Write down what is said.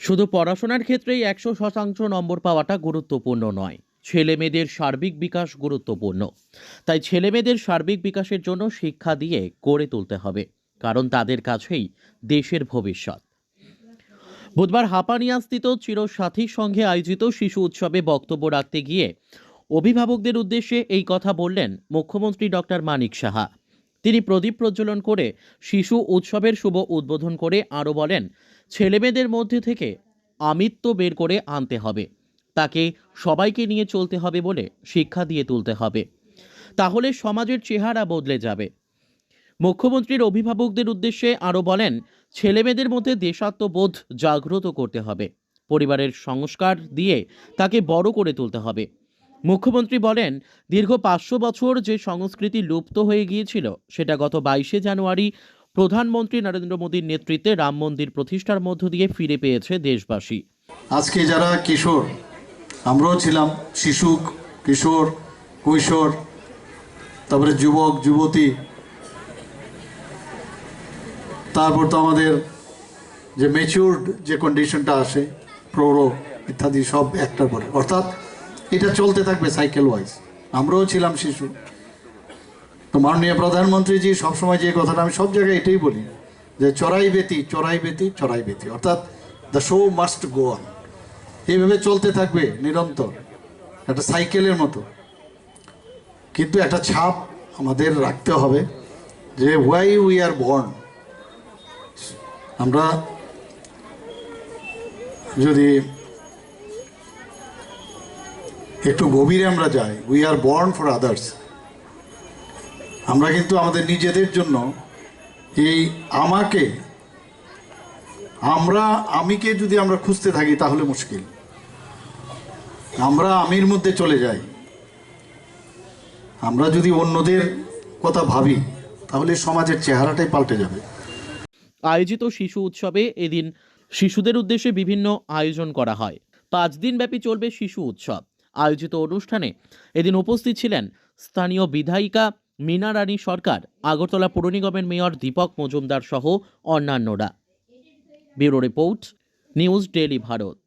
শুধু পড়াশোনার ক্ষেত্রেই 100% নম্বর পাওয়াটা গুরুত্বপূর্ণ নয়, ছেলেমেয়েদের সার্বিক বিকাশ গুরুত্বপূর্ণ। তাই ছেলেমেয়েদের সার্বিক বিকাশের জন্য শিক্ষা দিয়ে গড়ে তুলতে হবে, কারণ তাদের কাছেই দেশের ভবিষ্যৎ। বুধবার হাপানিয়াস্থিত চিরসাথী সংঘে আয়োজিত শিশু উৎসবে বক্তব্য রাখতে গিয়ে অভিভাবকদের উদ্দেশ্যে এই কথা বললেন মুখ্যমন্ত্রী ডক্টর মানিক সাহা। তিনি প্রদীপ প্রজ্বলন করে শিশু উৎসবের শুভ উদ্বোধন করে আরও বলেন, ছেলেমেয়েদের মধ্যে থেকে আমিত্ব বের করে আনতে হবে, তাকে সবাইকে নিয়ে চলতে হবে বলে শিক্ষা দিয়ে তুলতে হবে, তাহলে সমাজের চেহারা বদলে যাবে। মুখ্যমন্ত্রীর অভিভাবকদের উদ্দেশ্যে আরও বলেন, ছেলেমেয়েদের মধ্যে দেশাত্মবোধ জাগ্রত করতে হবে, পরিবারের সংস্কার দিয়ে তাকে বড় করে তুলতে হবে। মুখ্যমন্ত্রী বলেন, দীর্ঘ 500 বছর যে সংস্কৃতি লুপ্ত হয়ে গিয়েছিল সেটা গত 22শে জানুয়ারি প্রধানমন্ত্রী নরেন্দ্র মোদীর নেতৃত্বে রাম মন্দির প্রতিষ্ঠার মধ্য দিয়ে ফিরে পেয়েছে দেশবাসী। আজকে যারা কিশোর, আমরাও ছিলাম শিশু, কিশোর, কৈশোর, তারপরে যুবক যুবতী, তারপর তো আমাদের যে ম্যাচিউরড যে কন্ডিশনটা আসে, প্রৌঢ় ইত্যাদি, সব একটার পরে, অর্থাৎ এটা চলতে থাকবে সাইকেল ওয়াইজ। আমরাও ছিলাম শিশু। তো মাননীয় প্রধানমন্ত্রীজি সবসময় যে কথাটা আমি সব জায়গায় এটাই বলি, যে চড়াই বেতি চড়াই বেতি চড়াই বেতি, অর্থাৎ the show must go on. এইভাবে চলতে থাকবে নিরন্তর, একটা সাইকেলের মতো। কিন্তু একটা ছাপ আমাদের রাখতে হবে, যে হোয়াই উই আর বর্ন। আমরা যদি একটু গভীরে আমরা যাই, we are born for others. আমরা কিন্তু আমাদের নিজেদের জন্য এই আমিকে যদি আমরা খুঁজতে থাকি তাহলে মুশকিল। আমরা আমির মধ্যে চলে যাই, আমরা যদি অন্যদের কথা ভাবি তাহলে সমাজের চেহারাটাই পাল্টে যাবে। আয়োজিত শিশু উৎসবে এদিন শিশুদের উদ্দেশ্যে বিভিন্ন আয়োজন করা হয়। 5 দিন ব্যাপী চলবে শিশু উৎসব। আয়োজিত অনুষ্ঠানে এদিন উপস্থিত ছিলেন স্থানীয় বিধায়িকা মীনা রানী সরকার, আগরতলা পৌর নিগমের মেয়র দীপক মজুমদার সহ অন্যান্যরা। Bureau report, news daily Bharat.